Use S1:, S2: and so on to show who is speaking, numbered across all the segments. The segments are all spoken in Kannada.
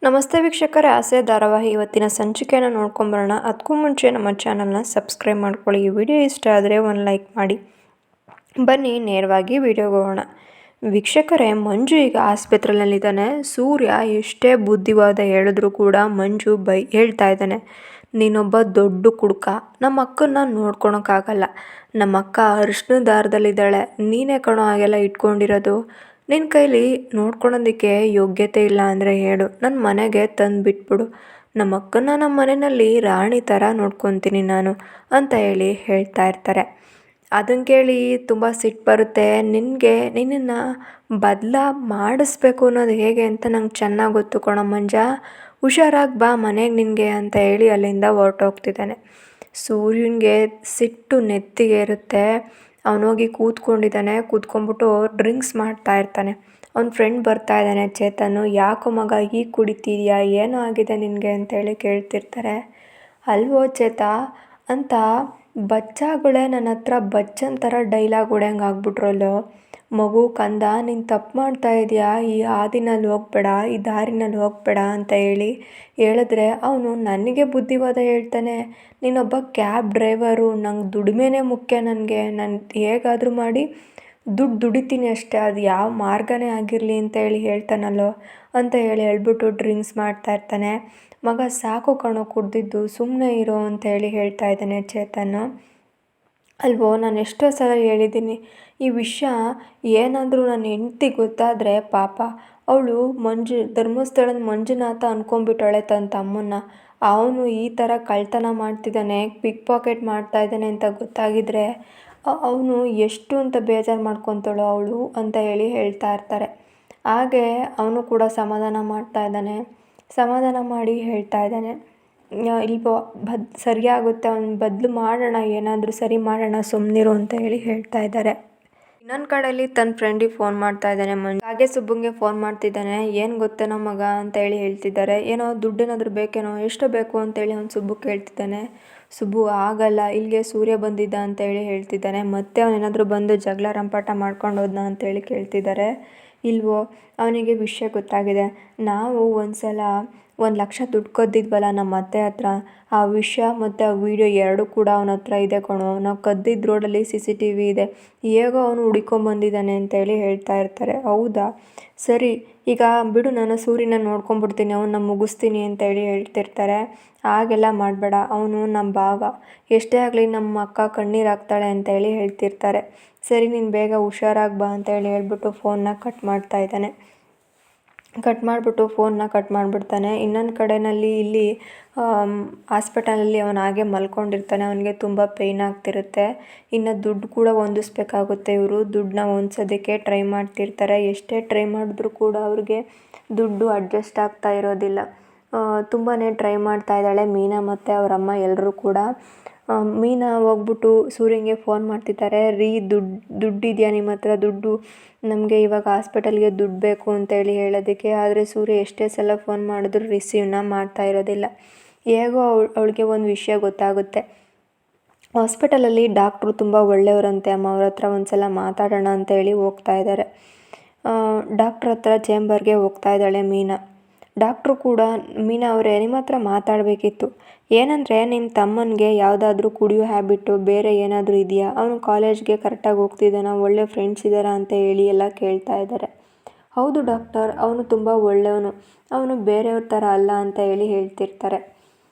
S1: ನಮಸ್ತೆ ವೀಕ್ಷಕರೇ, ಆಸೆ ಧಾರಾವಾಹಿ ಇವತ್ತಿನ ಸಂಚಿಕೆಯನ್ನು ನೋಡ್ಕೊಂಬರೋಣ. ಅದಕ್ಕೂ ಮುಂಚೆ ನಮ್ಮ ಚಾನಲ್ನ ಸಬ್ಸ್ಕ್ರೈಬ್ ಮಾಡ್ಕೊಳ್ಳಿ. ಈ ವಿಡಿಯೋ ಇಷ್ಟ ಆದರೆ ಒಂದು ಲೈಕ್ ಮಾಡಿ. ಬನ್ನಿ ನೇರವಾಗಿ ವಿಡಿಯೋಗೆ ಹೋಗೋಣ. ವೀಕ್ಷಕರೇ, ಮಂಜು ಈಗ ಆಸ್ಪತ್ರೆಯಲ್ಲಿದ್ದಾನೆ. ಸೂರ್ಯ ಎಷ್ಟೇ ಬುದ್ಧಿವಾದ ಹೇಳಿದ್ರೂ ಕೂಡ ಮಂಜು ಹೇಳ್ತಾ ಇದ್ದಾನೆ, ನೀನೊಬ್ಬ ದೊಡ್ಡ ಕುಡುಕ, ನಮ್ಮ ಅಕ್ಕನ್ನ ನೋಡ್ಕೊಳಕ್ಕಾಗಲ್ಲ, ನಮ್ಮ ಅಕ್ಕ ಅರಿಶಿನ ದಾರದಲ್ಲಿದ್ದಾಳೆ, ನೀನೇ ಕಣೋ ಹಾಗೆಲ್ಲ ಇಟ್ಕೊಂಡಿರೋದು, ನಿನ್ನ ಕೈಲಿ ನೋಡ್ಕೊಳೋದಕ್ಕೆ ಯೋಗ್ಯತೆ ಇಲ್ಲ ಅಂದರೆ ಹೇಳು, ನನ್ನ ಮನೆಗೆ ತಂದು ಬಿಟ್ಬಿಡು, ನಮ್ಮ ಅಕ್ಕನ ನಮ್ಮ ಮನೆಯಲ್ಲಿ ರಾಣಿ ಥರ ನೋಡ್ಕೊತೀನಿ ನಾನು ಅಂತ ಹೇಳ್ತಾ ಇರ್ತಾರೆ. ಅದನ್ನು ಕೇಳಿ ತುಂಬ ಸಿಟ್ಟು ಬರುತ್ತೆ. ನಿನ್ನನ್ನು ಮಾಡಿಸ್ಬೇಕು ಅನ್ನೋದು ಹೇಗೆ ಅಂತ ನಂಗೆ ಚೆನ್ನಾಗಿ ಗೊತ್ತು ಕಣೋ ಮಂಜ, ಹುಷಾರಾಗಿ ಬಾ ಮನೆಗೆ ನಿನಗೆ ಅಂತ ಅಲ್ಲಿಂದ ಹೊರಟೋಗ್ತಿದ್ದಾನೆ. ಸೂರ್ಯನಿಗೆ ಸಿಟ್ಟು ನೆತ್ತಿಗೆ ಇರುತ್ತೆ. ಅವನೋಗಿ ಕೂತ್ಕೊಂಡಿದ್ದಾನೆ. ಕೂತ್ಕೊಂಡ್ಬಿಟ್ಟು ಡ್ರಿಂಕ್ಸ್ ಮಾಡ್ತಾ ಇರ್ತಾನೆ. ಅವ್ನ ಫ್ರೆಂಡ್ ಬರ್ತಾ ಇದ್ದಾನೆ, ಚೇತನು. ಯಾಕೋ ಮಗ ಹೀಗೆ ಕುಡಿತಿದ್ಯಾ, ಏನೋ ಆಗಿದೆ ನಿನಗೆ ಅಂತೇಳಿ ಕೇಳ್ತಿರ್ತಾರೆ. ಅಲ್ವೋ ಚೇತ ಅಂತ ಬಚ್ಚಾಗಳೇ ನನ್ನ ಹತ್ರ ಬಚ್ಚನ್ ಥರ ಡೈಲಾಗ್ ಹೊಡ್ಯಂಗೆ ಆಗ್ಬಿಟ್ರಲ್ಲೋ. ಮಗು ಕಂದ, ನೀನು ತಪ್ಪು ಮಾಡ್ತಾ ಇದೆಯಾ, ಈ ಹಾದಿನಲ್ಲಿ ಹೋಗ್ಬೇಡ, ಈ ದಾರಿನಲ್ಲಿ ಹೋಗ್ಬೇಡ ಅಂತ ಹೇಳಿದ್ರೆ ಅವನು ನನಗೆ ಬುದ್ಧಿವಾದ ಹೇಳ್ತಾನೆ. ನೀನೊಬ್ಬ ಕ್ಯಾಬ್ ಡ್ರೈವರು, ನಂಗೆ ದುಡಿಮೆನೇ ಮುಖ್ಯ, ನಾನು ಹೇಗಾದರೂ ಮಾಡಿ ದುಡಿತೀನಿ ಅಷ್ಟೇ, ಅದು ಯಾವ ಮಾರ್ಗನೇ ಆಗಿರಲಿ ಅಂತ ಹೇಳ್ತಾನಲ್ಲೋ ಅಂತ ಹೇಳ್ಬಿಟ್ಟು ಡ್ರಿಂಕ್ಸ್ ಮಾಡ್ತಾ ಇರ್ತಾನೆ. ಮಗ ಸಾಕು ಕಣೋ ಕುಡ್ದಿದ್ದು, ಸುಮ್ಮನೆ ಇರೋ ಅಂತ ಹೇಳ್ತಾ ಇದ್ದಾನೆ ಚೇತನ್ನು. ಅಲ್ವೋ, ನಾನು ಎಷ್ಟೋ ಸಲ ಹೇಳಿದ್ದೀನಿ, ಈ ವಿಷಯ ಏನಾದರೂ ನನ್ನ ಹೆಂಡ್ತಿ ಗೊತ್ತಾದರೆ ಪಾಪ, ಅವಳು ಧರ್ಮಸ್ಥಳದ ಮಂಜುನಾಥ ಅಂದ್ಕೊಂಡ್ಬಿಟ್ಟಾಳೆ ತನ್ನ ತಮ್ಮನ್ನ. ಅವನು ಈ ಥರ ಕಳ್ತನ ಮಾಡ್ತಿದ್ದಾನೆ, ಪಿಕ್ ಪಾಕೆಟ್ ಮಾಡ್ತಾ ಇದ್ದಾನೆ ಅಂತ ಗೊತ್ತಾಗಿದ್ರೆ ಅವನು ಎಷ್ಟು ಅಂತ ಬೇಜಾರು ಮಾಡ್ಕೊತಾಳೋ ಅವಳು ಅಂತ ಹೇಳ್ತಾ ಇರ್ತಾರೆ. ಹಾಗೆ ಅವನು ಕೂಡ ಸಮಾಧಾನ ಮಾಡ್ತಾ ಇದ್ದಾನೆ. ಸಮಾಧಾನ ಮಾಡಿ ಹೇಳ್ತಾ ಇದ್ದಾನೆ, ಇಲ್ವೋ ಸರಿಯಾಗುತ್ತೆ, ಅವ್ನ ಬದಲು ಮಾಡೋಣ, ಏನಾದರೂ ಸರಿ ಮಾಡೋಣ, ಸುಮ್ಮನಿರು ಅಂತ ಹೇಳ್ತಾ ಇದ್ದಾರೆ. ಇನ್ನೊಂದು ಕಡೆಯಲ್ಲಿ ತನ್ನ ಫ್ರೆಂಡಿಗೆ ಫೋನ್ ಮಾಡ್ತಾ ಇದ್ದಾನೆ ಮಂಜು. ಹಾಗೆ ಸುಬ್ಬಂಗೆ ಫೋನ್ ಮಾಡ್ತಿದ್ದಾನೆ. ಏನು ಗೊತ್ತೇನೋ ಮಗ ಅಂತ ಹೇಳ್ತಿದ್ದಾರೆ. ಏನೋ ದುಡ್ಡೇನಾದರೂ ಬೇಕೇನೋ, ಎಷ್ಟು ಬೇಕು ಅಂತೇಳಿ ಅವ್ನು ಸುಬ್ಬು ಕೇಳ್ತಿದ್ದಾನೆ. ಸುಬ್ಬು ಆಗಲ್ಲ, ಇಲ್ಲಿಗೆ ಸೂರ್ಯ ಬಂದಿದ್ದ ಅಂತ ಹೇಳ್ತಿದ್ದಾನೆ. ಮತ್ತೆ ಅವನೇನಾದರೂ ಬಂದು ಜಗಳ ರಂಪಾಟ ಮಾಡ್ಕೊಂಡು ಹೋದ್ನ ಅಂತೇಳಿ ಕೇಳ್ತಿದ್ದಾರೆ. ಇಲ್ವೋ, ಅವನಿಗೆ ವಿಷಯ ಗೊತ್ತಾಗಿದೆ. ನಾವು ಒಂದು ಸಲ 1,00,000 ದುಡ್ಡು ಕದ್ದಿದ್ವಲ್ಲ ನಮ್ಮ ಅತ್ತೆ ಹತ್ರ, ಆ ವಿಷಯ ಮತ್ತು ಆ ವಿಡಿಯೋ ಎರಡೂ ಕೂಡ ಅವನ ಹತ್ರ ಇದೆ ಕಣೋ. ನಾವು ಕದ್ದಿದ್ದ ರೋಡಲ್ಲಿ CCTV ಇದೆ, ಹೇಗೋ ಅವನು ಹುಡ್ಕೊಂಬಂದಿದ್ದಾನೆ ಅಂತೇಳಿ ಹೇಳ್ತಾ ಇರ್ತಾರೆ. ಹೌದಾ, ಸರಿ, ಈಗ ಬಿಡು, ನಾನು ಸೂರ್ಯನ ನೋಡ್ಕೊಂಬಿಡ್ತೀನಿ, ಅವನ್ನ ಮುಗಿಸ್ತೀನಿ ಅಂತೇಳಿ ಹೇಳ್ತಿರ್ತಾರೆ. ಹಾಗೆಲ್ಲ ಮಾಡಬೇಡ, ಅವನು ನಮ್ಮ ಭಾವ, ಎಷ್ಟೇ ಆಗಲಿ ನಮ್ಮ ಅಕ್ಕ ಕಣ್ಣೀರು ಹಾಕ್ತಾಳೆ ಅಂತೇಳಿ ಹೇಳ್ತಿರ್ತಾರೆ. ಸರಿ, ನೀನು ಬೇಗ ಹುಷಾರಾಗಿ ಬಾ ಅಂತೇಳಿ ಹೇಳ್ಬಿಟ್ಟು ಫೋನ್ನ ಕಟ್ ಮಾಡ್ತಾ ಇದ್ದಾನೆ. ಫೋನ್ನ ಕಟ್ ಮಾಡಿಬಿಡ್ತಾನೆ. ಇನ್ನೊಂದು ಕಡೆಯಲ್ಲಿ ಇಲ್ಲಿ ಹಾಸ್ಪಿಟಲಲ್ಲಿ ಅವನು ಹಾಗೆ ಮಲ್ಕೊಂಡಿರ್ತಾನೆ. ಅವನಿಗೆ ತುಂಬ ಪೇಯ್ನ್ ಆಗ್ತಿರುತ್ತೆ. ಇನ್ನು ದುಡ್ಡು ಕೂಡ ಹೊಂದಿಸ್ಬೇಕಾಗುತ್ತೆ. ಇವರು ದುಡ್ಡನ್ನ ಹೊಂದ್ಸೋದಕ್ಕೆ ಟ್ರೈ ಮಾಡ್ತಿರ್ತಾರೆ. ಎಷ್ಟೇ ಟ್ರೈ ಮಾಡಿದ್ರೂ ಕೂಡ ಅವ್ರಿಗೆ ದುಡ್ಡು ಅಡ್ಜಸ್ಟ್ ಆಗ್ತಾ ಇರೋದಿಲ್ಲ. ತುಂಬಾ ಟ್ರೈ ಮಾಡ್ತಾ ಇದ್ದಾಳೆ ಮೀನಾ ಮತ್ತು ಅವರಮ್ಮ ಎಲ್ಲರೂ ಕೂಡ. ಮೀನಾ ಹೋಗ್ಬಿಟ್ಟು ಸೂರ್ಯಂಗೆ ಫೋನ್ ಮಾಡ್ತಿದ್ದಾರೆ. ದುಡ್ಡಿದೆಯಾ ನಿಮ್ಮ ಹತ್ರ, ದುಡ್ಡು ನಮಗೆ ಇವಾಗ ಹಾಸ್ಪಿಟಲ್ಗೆ ದುಡ್ಡು ಬೇಕು ಅಂತೇಳಿ ಹೇಳೋದಕ್ಕೆ. ಆದರೆ ಸೂರ್ಯ ಎಷ್ಟೇ ಸಲ ಫೋನ್ ಮಾಡಿದ್ರು ರಿಸೀವ್ನ ಮಾಡ್ತಾ ಇರೋದಿಲ್ಲ. ಹೇಗೋ ಅವಳಿಗೆ ಒಂದು ವಿಷಯ ಗೊತ್ತಾಗುತ್ತೆ. ಹಾಸ್ಪಿಟಲಲ್ಲಿ ಡಾಕ್ಟ್ರು ತುಂಬ ಒಳ್ಳೆಯವರಂತೆ ಅಮ್ಮ, ಅವ್ರ ಹತ್ರ ಒಂದು ಸಲ ಮಾತಾಡೋಣ ಅಂತೇಳಿ ಹೋಗ್ತಾ ಇದ್ದಾರೆ. ಡಾಕ್ಟ್ರ್ ಹತ್ರ ಚೇಂಬರ್ಗೆ ಹೋಗ್ತಾ ಇದ್ದಾಳೆ ಮೀನಾ. ಡಾಕ್ಟ್ರು ಕೂಡ, ಮೀನಾ ಅವರೇ, ನಿಮ್ಮ ಹತ್ರ ಮಾತಾಡಬೇಕಿತ್ತು. ಏನಂದರೆ ನಿಮ್ಮ ತಮ್ಮನಿಗೆ ಯಾವುದಾದ್ರೂ ಕುಡಿಯೋ ಹ್ಯಾಬಿಟ್ಟು ಬೇರೆ ಏನಾದರೂ ಇದೆಯಾ, ಅವನು ಕಾಲೇಜ್ಗೆ ಕರೆಕ್ಟಾಗಿ ಹೋಗ್ತಿದ್ದಾನ, ಒಳ್ಳೆ ಫ್ರೆಂಡ್ಸ್ ಇದ್ದಾರಾ ಅಂತ ಎಲ್ಲ ಕೇಳ್ತಾ ಇದ್ದಾರೆ. ಹೌದು ಡಾಕ್ಟರ್, ಅವನು ತುಂಬ ಒಳ್ಳೆಯವನು, ಅವನು ಬೇರೆಯವ್ರ ಥರ ಅಲ್ಲ ಅಂತ ಹೇಳ್ತಿರ್ತಾರೆ.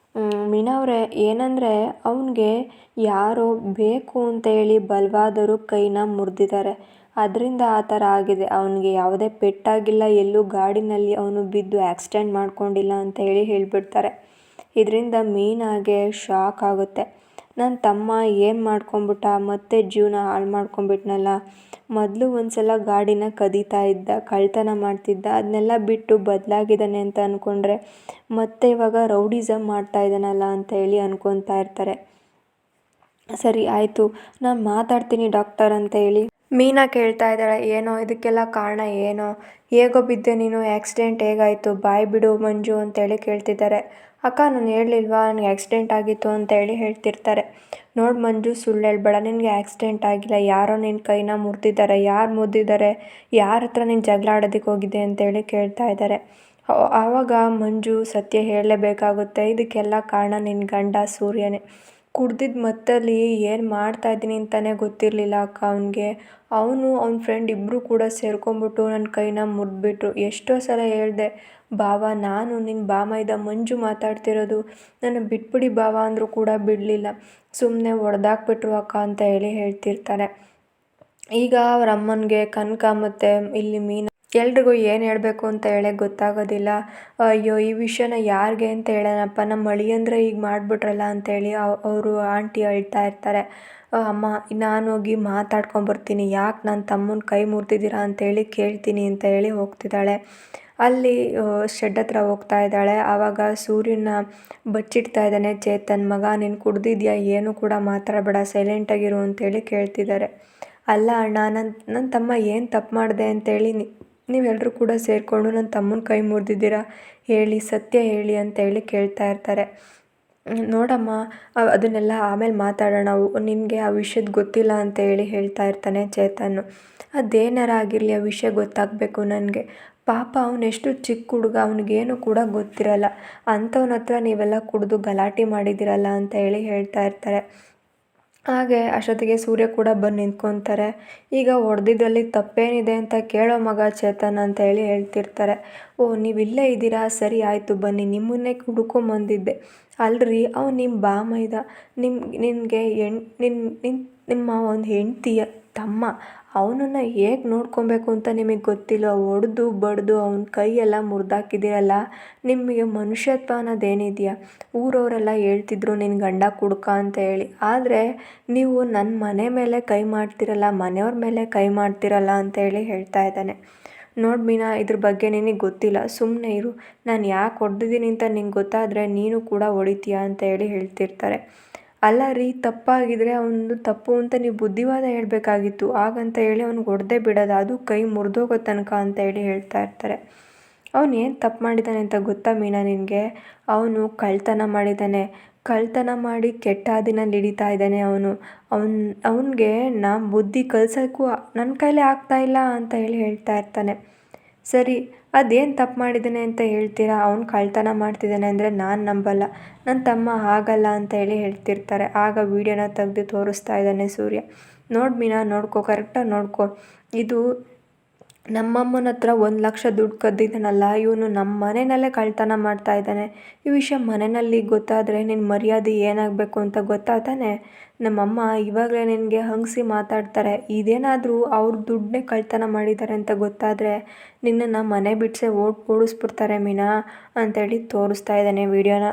S1: ಮೀನಾ ಅವರೇ, ಏನಂದರೆ ಅವನಿಗೆ ಯಾರೋ ಬೇಕು ಅಂತ ಬಲವಾದರು ಕೈನ ಮುರಿದಿದ್ದಾರೆ, ಅದರಿಂದ ಆ ಥರ ಆಗಿದೆ. ಅವನಿಗೆ ಯಾವುದೇ ಪೆಟ್ಟಾಗಿಲ್ಲ, ಎಲ್ಲೂ ಗಾಡಿನಲ್ಲಿ ಅವನು ಬಿದ್ದು ಆಕ್ಸಿಡೆಂಟ್ ಮಾಡ್ಕೊಂಡಿಲ್ಲ ಅಂತ ಹೇಳಿಬಿಡ್ತಾರೆ. ಇದರಿಂದ ಮೀನಾಗೆ ಶಾಕ್ ಆಗುತ್ತೆ. ನನ್ನ ತಮ್ಮ ಏನು ಮಾಡ್ಕೊಂಬಿಟ್ಟ, ಮತ್ತೆ ಜೀವನ ಹಾಳು ಮಾಡ್ಕೊಂಬಿಟ್ನಲ್ಲ. ಮೊದಲು ಒಂದು ಸಲ ಗಾಡಿನ ಕದೀತಾ ಇದ್ದ, ಕಳ್ತನ ಮಾಡ್ತಿದ್ದ, ಅದನ್ನೆಲ್ಲ ಬಿಟ್ಟು ಬದಲಾಗಿದ್ದಾನೆ ಅಂತ ಅಂದ್ಕೊಂಡ್ರೆ ಮತ್ತೆ ಇವಾಗ ರೌಡಿಸಮ್ ಮಾಡ್ತಾ ಇದ್ದಾನಲ್ಲ ಅಂತ ಅನ್ಕೊತಾ ಇರ್ತಾರೆ. ಸರಿ ಆಯಿತು, ನಾನು ಮಾತಾಡ್ತೀನಿ ಡಾಕ್ಟರ್ ಅಂತ ಮೀನಾ ಕೇಳ್ತಾ ಇದ್ದಾಳೆ. ಏನೋ ಇದಕ್ಕೆಲ್ಲ ಕಾರಣ ಏನೋ, ಹೇಗೋ ಬಿದ್ದೆ ನೀನು, ಆಕ್ಸಿಡೆಂಟ್ ಹೇಗಾಯಿತು, ಬಾಯ್ ಬಿಡು ಮಂಜು ಅಂತೇಳಿ ಕೇಳ್ತಿದ್ದಾರೆ. ಅಕ್ಕ, ನಾನು ಹೇಳಲಿಲ್ವಾ ನನಗೆ ಆಕ್ಸಿಡೆಂಟ್ ಆಗಿತ್ತು ಅಂತೇಳಿ ಹೇಳ್ತಿರ್ತಾರೆ. ನೋಡಿ ಮಂಜು, ಸುಳ್ಳು ಹೇಳ್ಬೇಡ, ನಿನಗೆ ಆಕ್ಸಿಡೆಂಟ್ ಆಗಿಲ್ಲ, ಯಾರೋ ನಿನ್ನ ಕೈನ ಮುರಿದಿದ್ದಾರೆ. ಯಾರು ಮುರಿದಿದ್ದಾರೆ, ಯಾರ ಹತ್ರ ನೀನು ಜಗಳ ಆಡೋದಕ್ಕೆ ಹೋಗಿದ್ದೆ ಅಂತೇಳಿ ಕೇಳ್ತಾ ಇದ್ದಾರೆ. ಆವಾಗ ಮಂಜು ಸತ್ಯ ಹೇಳಲೇಬೇಕಾಗುತ್ತೆ. ಇದಕ್ಕೆಲ್ಲ ಕಾರಣ ನಿನ್ನ ಗಂಡ ಸೂರ್ಯನೇ. ಕುಡ್ದಿದ್ದ ಮತ್ತಲ್ಲಿ ಏನು ಮಾಡ್ತಾಯಿದ್ದೀನಿ ಅಂತಲೇ ಗೊತ್ತಿರಲಿಲ್ಲ ಅಕ್ಕ ಅವನಿಗೆ. ಅವನು ಅವ್ನ ಫ್ರೆಂಡ್ ಇಬ್ಬರು ಕೂಡ ಸೇರ್ಕೊಂಡ್ಬಿಟ್ಟು ನನ್ನ ಕೈನ ಮುರಿದ್ಬಿಟ್ರು. ಎಷ್ಟೋ ಸಲ ಹೇಳಿದೆ, ಭಾವ ನಾನು ನಿನ್ನ ಬಾಮೈದ ಮಂಜು ಮಾತಾಡ್ತಿರೋದು, ನನ್ನ ಬಿಟ್ಬಿಡಿ ಭಾವ ಅಂದರೂ ಕೂಡ ಬಿಡಲಿಲ್ಲ. ಸುಮ್ಮನೆ ಹೊಡೆದಾಕ್ಬಿಟ್ರು ಅಕ್ಕ ಅಂತ ಹೇಳ್ತಿರ್ತಾರೆ. ಈಗ ಅವ್ರ ಅಮ್ಮನಿಗೆ ಕನಕ ಮತ್ತು ಇಲ್ಲಿ ಮೀನಾ ಎಲ್ರಿಗೂ ಏನು ಹೇಳಬೇಕು ಅಂತ ಗೊತ್ತಾಗೋದಿಲ್ಲ. ಅಯ್ಯೋ ಈ ವಿಷಯನ ಯಾರಿಗೆ ಅಂತ ಹೇಳೋಣಪ್ಪ, ನಮ್ಮ ಅಳಿಯಂದ್ರೆ ಈಗ ಮಾಡಿಬಿಟ್ರಲ್ಲ ಅಂತೇಳಿ ಅವರು ಆಂಟಿ ಅಳ್ತಾ ಇರ್ತಾರೆ. ಅಮ್ಮ ನಾನೋಗಿ ಮಾತಾಡ್ಕೊಂಬರ್ತೀನಿ, ಯಾಕೆ ನನ್ನ ತಮ್ಮನ ಕೈ ಮುರಿದಿದ್ದೀರಾ ಅಂತೇಳಿ ಕೇಳ್ತೀನಿ ಅಂತ ಹೋಗ್ತಿದ್ದಾಳೆ. ಅಲ್ಲಿ ಶೆಡ್ ಹತ್ರ ಹೋಗ್ತಾ ಇದ್ದಾಳೆ. ಆವಾಗ ಸೂರ್ಯನ ಬಚ್ಚಿಡ್ತಾ ಇದ್ದಾನೆ ಚೇತನ್. ಮಗ ನೀನು ಕುಡ್ದಿದ್ಯಾ, ಏನು ಕೂಡ ಮಾತಾಡಬೇಡ, ಸೈಲೆಂಟಾಗಿರು ಅಂತೇಳಿ ಕೇಳ್ತಿದ್ದಾರೆ. ಅಲ್ಲ ಅಣ್ಣ, ನನ್ನ ತಮ್ಮ ಏನು ತಪ್ಪು ಮಾಡಿದೆ ಅಂತೇಳಿ ನೀವೆಲ್ಲರೂ ಕೂಡ ಸೇರಿಕೊಂಡು ನನ್ನ ತಮ್ಮನ ಕೈ ಮುರಿದಿದ್ದೀರಾ, ಹೇಳಿ ಸತ್ಯ ಹೇಳಿ ಅಂತೇಳಿ ಕೇಳ್ತಾ ಇರ್ತಾರೆ. ನೋಡಮ್ಮ ಅದನ್ನೆಲ್ಲ ಆಮೇಲೆ ಮಾತಾಡೋಣ, ನಿನಗೆ ಆ ವಿಷಯದ ಗೊತ್ತಿಲ್ಲ ಅಂತ ಹೇಳ್ತಾ ಇರ್ತಾನೆ ಚೇತನ್ನು. ಅದೇನಾರ ಆಗಿರಲಿ, ಆ ವಿಷಯ ಗೊತ್ತಾಗಬೇಕು ನನಗೆ. ಪಾಪ ಅವನೆಷ್ಟು ಚಿಕ್ಕ ಹುಡುಗ, ಅವನಿಗೇನು ಕೂಡ ಗೊತ್ತಿರಲ್ಲ, ಅಂಥವನ ಹತ್ರ ನೀವೆಲ್ಲ ಕುಡಿದು ಗಲಾಟೆ ಮಾಡಿದ್ದೀರಲ್ಲ ಅಂತ ಹೇಳ್ತಾ ಇರ್ತಾರೆ. ಹಾಗೆ ಅಷ್ಟೊತ್ತಿಗೆ ಸೂರ್ಯ ಕೂಡ ಬಂದು ನಿಂತ್ಕೊತಾರೆ. ಈಗ ಹೊಡೆದಿದ್ದಲ್ಲಿ ತಪ್ಪೇನಿದೆ ಅಂತ ಕೇಳೋ ಮಗ ಚೇತನ್ ಅಂತ ಹೇಳ್ತಿರ್ತಾರೆ. ಓ ನೀವಿಲ್ಲೇ ಇದ್ದೀರಾ, ಸರಿ ಆಯಿತು ಬನ್ನಿ, ನಿಮ್ಮನ್ನೇ ಹುಡ್ಕೊಂಬಂದಿದ್ದೆ. ಅಲ್ರಿ ಅವ್ನು ನಿಮ್ಮ ಬಾಮೈದ, ನಿನಗೆ ನಿಮ್ಮ ಒಂದು ಹೆಂಡ್ತಿಯ ತಮ್ಮ, ಅವನನ್ನು ಹೇಗೆ ನೋಡ್ಕೊಬೇಕು ಅಂತ ನಿಮಗೆ ಗೊತ್ತಿಲ್ಲ. ಹೊಡೆದು ಬಡಿದು ಅವನ ಕೈಯೆಲ್ಲ ಮುರಿದಾಕಿದ್ದೀರಲ್ಲ, ನಿಮಗೆ ಮನುಷ್ಯತ್ವ ಅನ್ನೋದೇನಿದೆಯಾ? ಊರವರೆಲ್ಲ ಹೇಳ್ತಿದ್ರು ನಿನ್ನ ಗಂಡ ಕುಡ್ಕ ಅಂತ ಆದರೆ ನೀವು ನನ್ನ ಮನೆ ಮೇಲೆ ಕೈ ಮಾಡ್ತಿರಲ್ಲ, ಮನೆಯವ್ರ ಮೇಲೆ ಕೈ ಮಾಡ್ತಿರಲ್ಲ ಅಂತ ಹೇಳ್ತಾ ಇದ್ದಾನೆ. ನೋಡಿ ಮೀನಾ, ಇದ್ರ ಬಗ್ಗೆ ನಿನಗೆ ಗೊತ್ತಿಲ್ಲ, ಸುಮ್ಮನೆ ಇರು. ನಾನು ಯಾಕೆ ಹೊಡೆದಿದ್ದೀನಿ ಅಂತ ನಿಂಗೆ ಗೊತ್ತಾದರೆ ನೀನು ಕೂಡ ಹೊಡಿತೀಯ ಅಂತ ಹೇಳ್ತಿರ್ತಾರೆ. ಅಲ್ಲ ರೀ, ತಪ್ಪಾಗಿದ್ರೆ ಅವನದು ತಪ್ಪು ಅಂತ ನೀವು ಬುದ್ಧಿವಾದ ಹೇಳಬೇಕಾಗಿತ್ತು, ಹಾಗಂತ ಅವ್ನಿಗೆ ಹೊಡೆದೇ ಬಿಡೋದು, ಅದು ಕೈ ಮುರಿದೋಗೋ ತನಕ ಅಂತ ಹೇಳ್ತಾ ಇರ್ತಾರೆ. ಅವನು ಏನು ತಪ್ಪು ಮಾಡಿದ್ದಾನೆ ಅಂತ ಗೊತ್ತಾ ಮೀನಾ ನಿನಗೆ? ಅವನು ಕಳ್ತನ ಮಾಡಿದ್ದಾನೆ. ಕಳ್ತನ ಮಾಡಿ ಕೆಟ್ಟ ಹಾದಿನಲ್ಲಿ ಹಿಡಿತಾ ಇದ್ದಾನೆ ಅವನು. ಅವನಿಗೆ ಬುದ್ಧಿ ಕಲಿಸೋಕ್ಕೂ ನನ್ನ ಕೈಲೇ ಆಗ್ತಾಯಿಲ್ಲ ಅಂತ ಹೇಳ್ತಾ ಇರ್ತಾನೆ. ಸರಿ, ಅದೇನು ತಪ್ಪು ಮಾಡಿದ್ದಾನೆ ಅಂತ ಹೇಳ್ತೀರಾ? ಅವ್ನು ಕಳ್ತನ ಮಾಡ್ತಿದ್ದಾನೆ ಅಂದರೆ ನಾನು ನಂಬಲ್ಲ, ನನ್ನ ತಮ್ಮ ಆಗಲ್ಲ ಅಂತ ಹೇಳ್ತಿರ್ತಾರೆ. ಆಗ ವೀಡಿಯೋನ ತೆಗೆದು ತೋರಿಸ್ತಾ ಇದ್ದಾನೆ ಸೂರ್ಯ. ನೋಡಿ ಮೀನಾ, ನೋಡ್ಕೊ, ಕರೆಕ್ಟಾಗಿ ನೋಡ್ಕೊ, ಇದು ನಮ್ಮಮ್ಮನ ಹತ್ರ 1,00,000 ದುಡ್ಡು ಕದ್ದಿದ್ದಾನಲ್ಲ ಇವನು, ನಮ್ಮ ಮನೆಯಲ್ಲೇ ಕಳ್ತನ ಮಾಡ್ತಾ ಇದ್ದಾನೆ. ಈ ವಿಷಯ ಮನೆಯಲ್ಲಿ ಗೊತ್ತಾದರೆ ನಿನ್ನ ಮರ್ಯಾದೆ ಏನಾಗಬೇಕು ಅಂತ ಗೊತ್ತಾತಾನೆ? ನಮ್ಮಮ್ಮ ಇವಾಗಲೇ ನಿನಗೆ ಹಂಗಿಸಿ ಮಾತಾಡ್ತಾರೆ. ಇದೇನಾದರೂ ಅವ್ರ ದುಡ್ಡನ್ನೇ ಕಳ್ತನ ಮಾಡಿದ್ದಾರೆ ಅಂತ ಗೊತ್ತಾದರೆ ನಿನ್ನನ್ನು ಮನೆ ಬಿಡಿಸೇ ಓಡಿಸ್ಬಿಡ್ತಾರೆ ಮೀನಾ ಅಂತೇಳಿ ತೋರಿಸ್ತಾ ಇದ್ದಾನೆ ವೀಡಿಯೋನ.